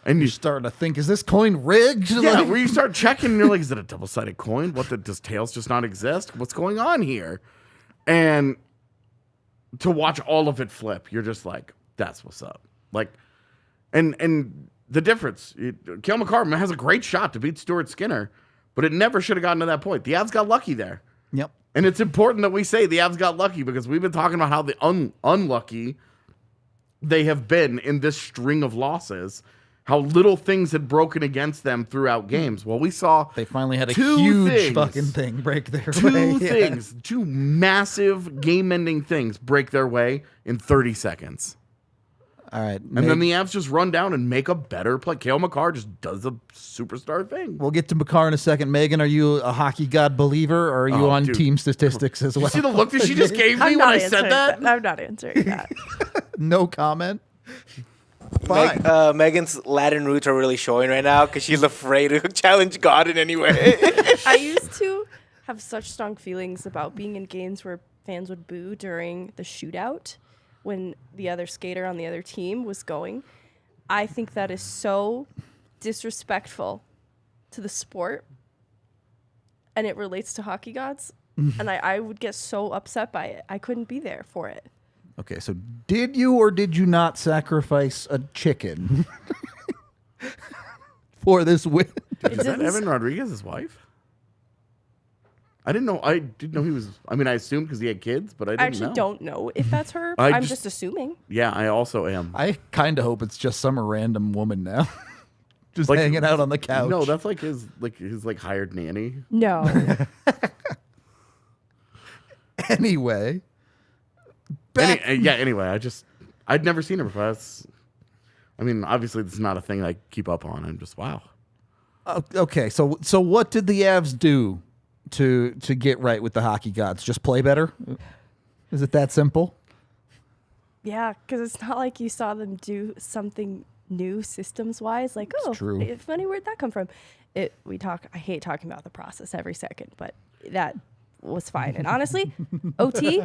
And You're starting to think, is this coin rigged? yeah, Like- where you start checking and you're like, is it a double-sided coin? Does tails just not exist? What's going on here? And to watch all of it flip, you're just like, that's what's up. Like, and the difference, Cale Makar has a great shot to beat Stuart Skinner, but it never should have gotten to that point. The Avs got lucky there. Yep. And it's important that we say the Avs got lucky because we've been talking about how the unlucky they have been in this string of losses, how little things had broken against them throughout games. Well, we saw They finally had a two huge things. fucking thing break their way. two Yeah. things, two massive game-ending things break their way in 30 seconds. All right. And then the Avs just run down and make a better play. Cale Makar just does a superstar thing. We'll get to Makar in a second. Megan, are you a hockey god believer or are you Oh, on dude. team statistics as well? You see the look that she just gave me I'm when not I answering said that? I'm not answering that. No comment. Fine. Megan's Latin roots are really showing right now because she's afraid to challenge God in any way. I used to have such strong feelings about being in games where fans would boo during the shootout when the other skater on the other team was going. I think that is so disrespectful to the sport, and it relates to hockey gods, and I would get so upset by it. I couldn't be there for it. Okay, so did you or did you not sacrifice a chicken for this win? Is that Evan Rodriguez' wife? I didn't know. I didn't know he was. I mean, I assumed because he had kids, but I didn't I actually know. don't know if that's her. I I'm just- just assuming. Yeah, I also am. I kind of hope it's just some random woman now. Just Like- hanging out on the couch. No, that's like his hired nanny. No. Anyway. Back. Anyway, I'd never seen her before. I mean, obviously, this is not a thing I keep up on. I'm just, wow. Okay, so what did the Avs do to get right with the hockey gods? Just play better? Is it that simple? Yeah, because it's not like you saw them do something new systems-wise. Like, true. Funny, where'd that come from? I hate talking about the process every second, but that was fine. And honestly, OT,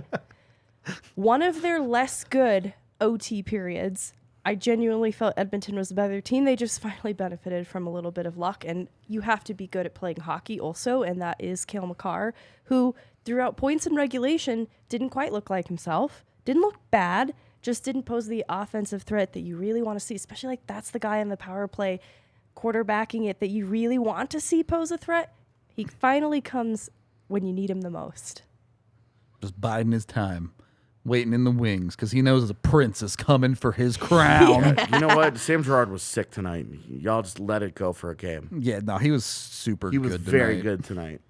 one of their less good OT periods, I genuinely felt Edmonton was a better team. They just finally benefited from a little bit of luck. And you have to be good at playing hockey also, and that is Cale Makar, who throughout points and regulation didn't quite look like himself, didn't look bad, just didn't pose the offensive threat that you really want to see, especially like that's the guy in the power play quarterbacking it that you really want to see pose a threat. He finally comes when you need him the most. Just biding his time, waiting in the wings, because he knows a prince is coming for his crown. You know what? Sam Girard was sick tonight. Y'all just let it go for a game. Yeah, no, he was super He good was very tonight. good tonight.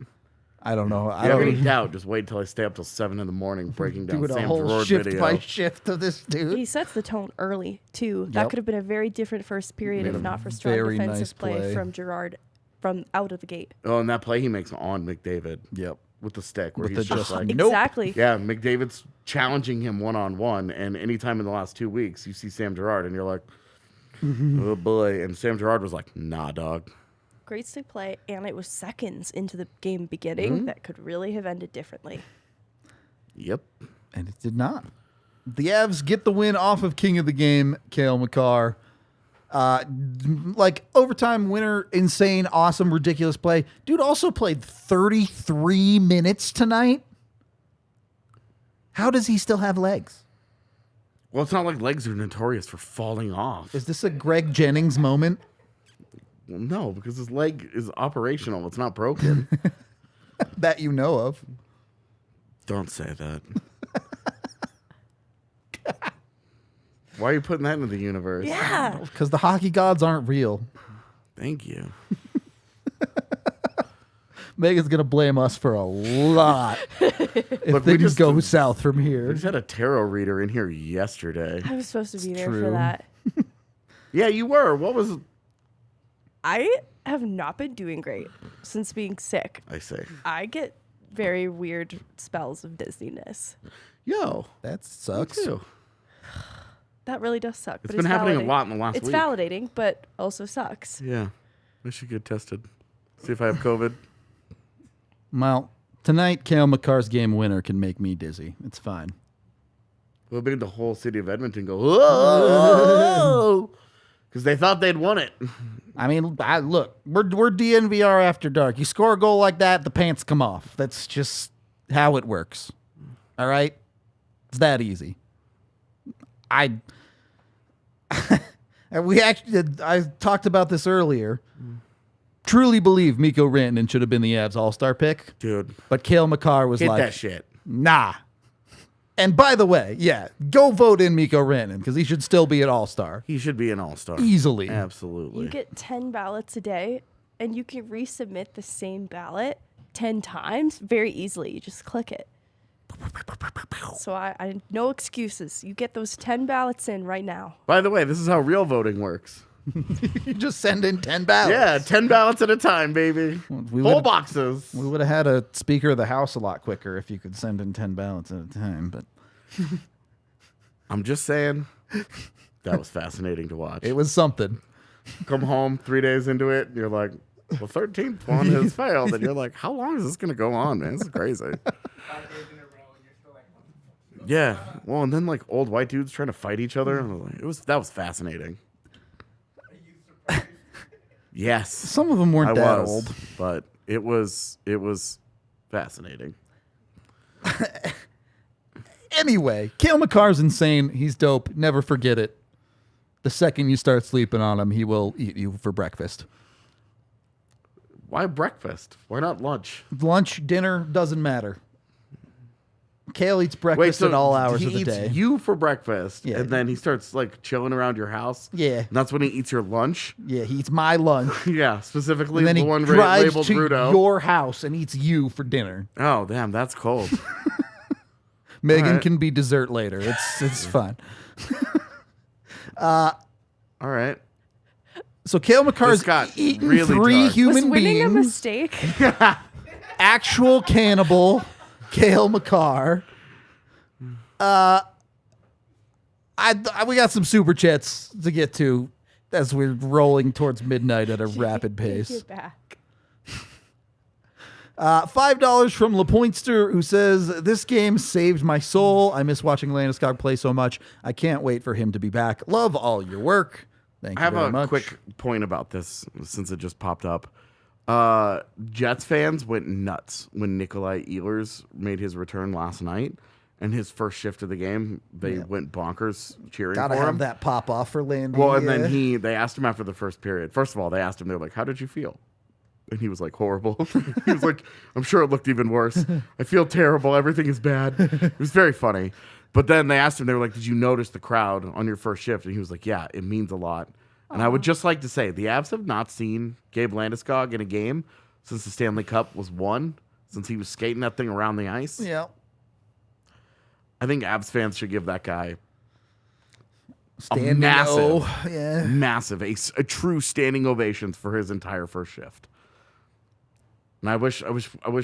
I don't know. I I have don't any doubt. Just wait until I stay up till 7 a.m. breaking down do it a Sam whole Girard shift video. by shift of this dude. He sets the tone early, too. That Yep. could have been a very different first period Made if a not for strong very defensive nice play play. from Girard from out of the gate. Oh, and that play he makes on McDavid Yep. with the stick, where With he's the just just- like, Nope. Exactly. yeah, McDavid's challenging him one-on-one, and anytime in the last 2 weeks you see Sam Girard, and you're like, oh boy, and Sam Girard was like, nah, dog. Great stick play, and it was seconds into the game beginning Mm-hmm. that could really have ended differently. Yep. And it did not. The Avs get the win off of king of the game, Cale Makar. Like overtime winner, insane, awesome, ridiculous play. Dude also played 33 minutes tonight. How does he still have legs? Well, it's not like legs are notorious for falling off. Is this a Greg Jennings moment? Well, no, because his leg is operational. It's not broken. That you know of. Don't say that. Why are you putting that into the universe? Yeah. Because the hockey gods aren't real. Thank you. Megan's going to blame us for a lot if Look, we things just- go south from We here. just had a tarot reader in here yesterday. I was supposed to be there true. for that. Yeah, you were. What was... I have not been doing great since being sick. I say. I get very weird spells of dizziness. Yo, That me sucks. too. That really does suck. It's but been happening a validating. lot in the last It's week. validating, but also sucks. Yeah. I should get tested. See if I have COVID. Well, tonight, Cale Makar's game winner can make me dizzy. It's fine. We'll make the whole city of Edmonton go, whoa! Because they thought they'd won it. I mean, look, we're DNVR after dark. You score a goal like that, the pants come off. That's just how it works. All right? It's that easy. I talked about this earlier. Truly believe Mikko Rantanen should have been the Avs All-Star pick, Dude, but Cale Makar was hit like, that shit. nah. And by the way, yeah, go vote in Mikko Rantanen because he should still be an All-Star. He should be an all-star. Easily. Absolutely. You get 10 ballots a day, and you can resubmit the same ballot 10 times very easily. You just click it. So I no excuses. You get those 10 ballots in right now. By the way, this is how real voting works. You just send in 10 ballots. Yeah, 10 ballots at a time, baby. we Whole would- boxes. We would have had a Speaker of the House a lot quicker if you could send in 10 ballots at a time, but I'm just saying, that was fascinating to watch. it was something. Come home 3 days into it, and you're like, the 13th one has failed. And you're like, how long is this going to go on, man? This is crazy. 5 days in a row, and you're still like, Yeah. Well, and then like old white dudes trying to fight each other. And I was like, that was fascinating. are you surprised? Yes. Some of them weren't I that was, old. but it was fascinating. Anyway, Cale Makar's insane. He's dope. Never forget it. The second you start sleeping on him, he will eat you for breakfast. Why breakfast? Why not lunch? Lunch, dinner, doesn't matter. Cale eats breakfast at all hours he of the eats day. you for breakfast, Yeah. and then he starts like chilling around your house. Yeah. And that's when he eats your lunch. Yeah, he eats my lunch. Yeah, specifically And then the he one drives labeled to Rudo. your house and eats you for dinner. Oh, damn, that's cold. Megan All right. can be dessert later. It's fun. All right. So Cale Makar's This got eaten really three dark. human Was winning a beings. mistake? Actual cannibal Cale Makar. We got some super chats to get to as we're rolling towards midnight at a rapid Take pace. it back. $5 from LaPointster, who says, "This game saved my soul. I miss watching Landeskog play so much. I can't wait for him to be back. Love all your work." Thank I you have very a much. quick point about this since it just popped up. Jets fans went nuts when Nikolai Ehlers made his return last night. And his first shift of the game, they went bonkers cheering Gotta for have him. that pop off for Landy. Well, and then yeah. they asked him after the first period. First of all, they asked him, they were like, "How did you feel?" And he was like, "Horrible." He was like, "I'm sure it looked even worse. I feel terrible. Everything is bad." It was very funny. But then they asked him, they were like, "Did you notice the crowd on your first shift?" And he was like, "Yeah, it means a lot." And I would just like to say, the Avs have not seen Gabe Landeskog in a game since the Stanley Cup was won, since he was skating that thing around the ice. Yeah. I think Avs fans should give that guy Standing massive, O. Yeah. massive, a true standing ovations for his entire first shift. And I wish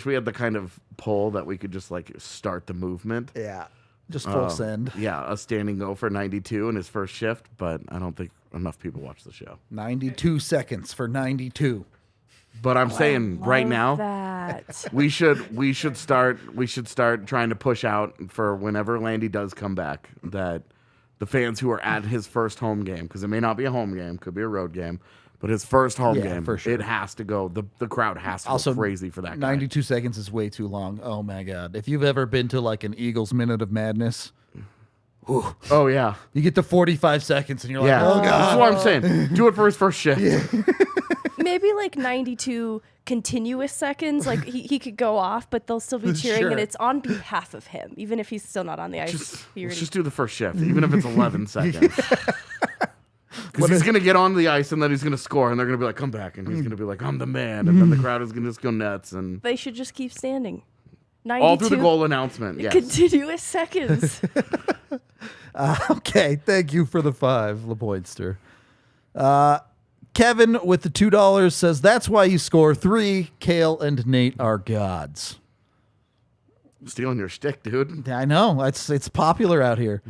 we had the kind of pull that we could just like start the movement. Yeah. Just full send. Yeah, a standing O for 92 in his first shift, but I don't think enough people watch the show. 92 seconds for 92. But I'm saying right now, that. we should start trying to push out for whenever Landy does come back, that the fans who are at his first home game, because it may not be a home game, could be a road game, but his first home game, for sure. it has to go. The crowd has to Also, go crazy for that guy. 92 seconds is way too long. Oh my God. If you've ever been to like an Eagles Minute of Madness, Oh yeah, you get to 45 seconds and you're like, yeah. oh God. That's what I'm saying. Do it for his first shift. Maybe like 92 continuous seconds. Like he could go off, but they'll still be cheering, Sure. and it's on behalf of him, even if he's still not on the ice. Let's just do the first shift, even if it's 11 seconds. Because he's going to get onto the ice and then he's going to score, and they're going to be like, come back. And he's going to be like, I'm the man. And then the crowd is going to just go nuts. And They should just keep standing. 92 all through the goal announcement. Yes. continuous seconds. Okay, thank you for the 5, LePointster. Kevin with the $2 says, that's why you score 3. Cale and Nate are gods. Stealing your stick, dude. I know. It's popular out here.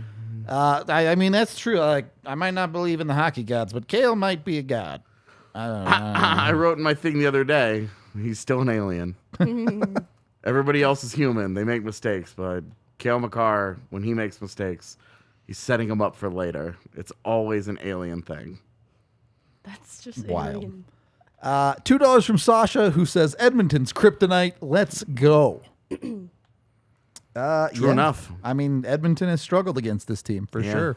I mean, that's true. Like, I might not believe in the hockey gods, but Cale might be a god. I don't know. I wrote in my thing the other day, he's still an alien. Everybody else is human. They make mistakes, but Cale Makar, when he makes mistakes, he's setting them up for later. It's always an alien thing. That's just Wild. alien. $2 from Sasha, who says, Edmonton's kryptonite. Let's go. True enough. I mean, Edmonton has struggled against this team for sure.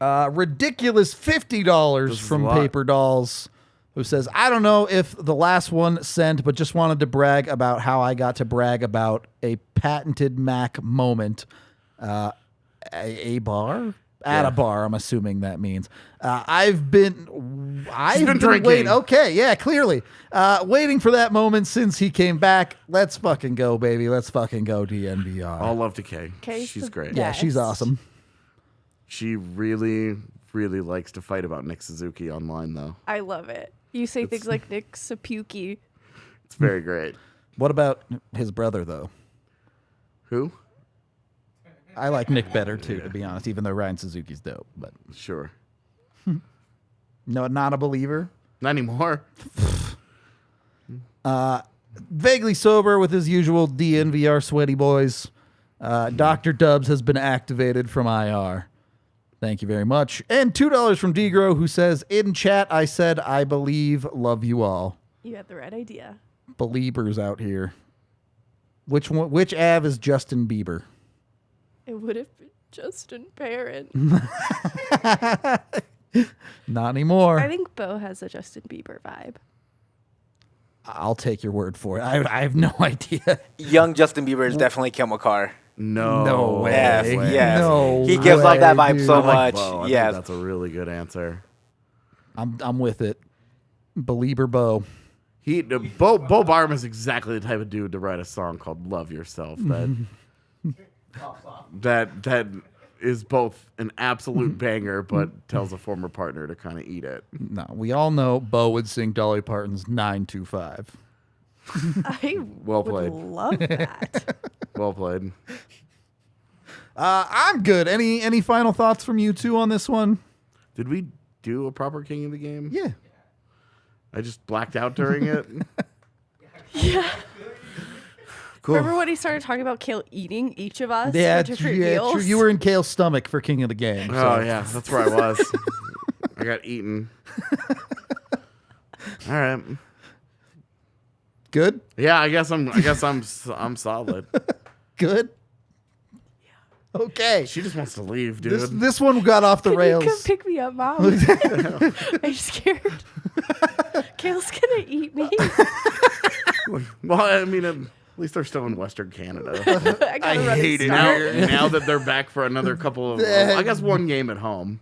Ridiculous $50 from Paper Dolls, who says, I don't know if the last one sent, but just wanted to brag about how I got to brag about a patented Mac moment. A bar? At a bar, I'm assuming that means. I've been drinking. waiting. Okay, yeah, clearly. Waiting for that moment since he came back. Let's fucking go, baby. Let's fucking go, DNVR. All love to Kay. Kay's She's the great. Yeah, she's awesome. She really, really likes to fight about Nick Suzuki online, though. I love it. You say things like Nick Sapuki. It's very great. What about his brother, though? Who? I like Nick better, too, to be honest, even though Ryan Suzuki's dope. But Sure. no, not a believer. Not anymore. Vaguely sober with his usual DNVR sweaty boys. Dr. Dubs has been activated from IR. Thank you very much. And $2 from Degro, who says, in chat, I said, I believe, love you all. You had the right idea. Believers out here. Which Av is Justin Bieber? It would have been Justin Barron. Not anymore. I think Bo has a Justin Bieber vibe. I'll take your word for it. I have no idea. Young Justin Bieber is definitely Cale Makar. No way. Yes, yes. No He gives off that vibe dude. so I like much. Bo. I think Yes. that's a really good answer. I'm with it. Belieber Bo. Bo Barham is exactly the type of dude to write a song called "Love Yourself." That is both an absolute banger, but tells a former partner to kind of eat it. No, we all know Bo would sing Dolly Parton's 925. I Well would played. love that. Well played. I'm good. Any final thoughts from you two on this one? Did we do a proper King of the Game? Yeah. I just blacked out during it. Yeah. Cool. Remember when he started talking about Cale eating each of us Yeah, for different true. meals? You were in Cale's stomach for King of the Game. Oh yeah, that's where I was. I got eaten. All right. Good? Yeah, I guess I'm solid. Good? Okay. She just wants to leave, dude. This one got off the Can rails. you come pick me up, Mom? I'm scared. Cale's gonna eat me. Well, I mean, at least they're still in Western Canada. I hate it. Now that they're back for another couple of, I guess, one game at home.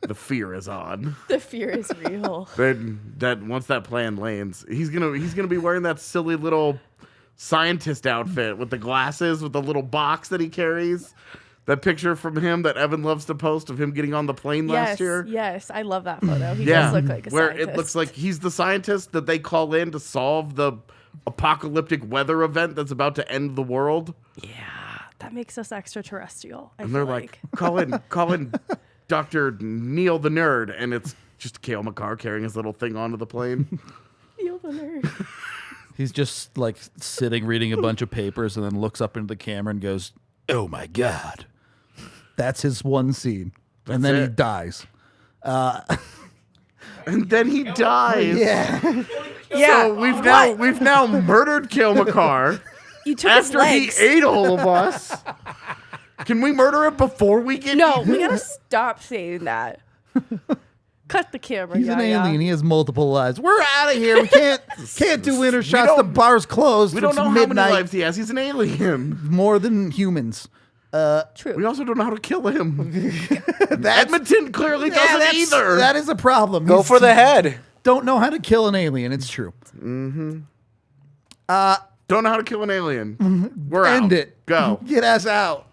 The fear is on. The fear is real. That once that plan lands, he's gonna be wearing that silly little scientist outfit with the glasses, with the little box that he carries. That picture from him that Evan loves to post of him getting on the plane last year. Yes, I love that photo. He does look like a where scientist. it looks like he's the scientist that they call in to solve the apocalyptic weather event that's about to end the world. Yeah, that makes us extraterrestrial. And they're like, call in Dr. Neil the Nerd, and it's Just Cale Makar carrying his little thing onto the plane. Feel the nerve. He's just like sitting reading a bunch of papers and then looks up into the camera and goes, "Oh my God." That's his one scene. And then he it. dies. And then he dies. Yeah. Yeah. So we've now murdered Cale Makar You took his after he legs. ate all of us. Can we murder it before we get No, eaten? we gotta stop saying that. Cut the camera. He's an Yaya. alien. He has multiple lives. We're out of here. We can't do winter shots. The don't- bar's closed. We don't It's know how midnight. many lives he has. He's an alien. More than humans. True. We also don't know how to kill him. Edmonton clearly doesn't that's- either. That is a problem. Go He's- for the head. Don't know how to kill an alien. It's true. Don't know how to kill an alien. We're out. End it. Go. Get us out.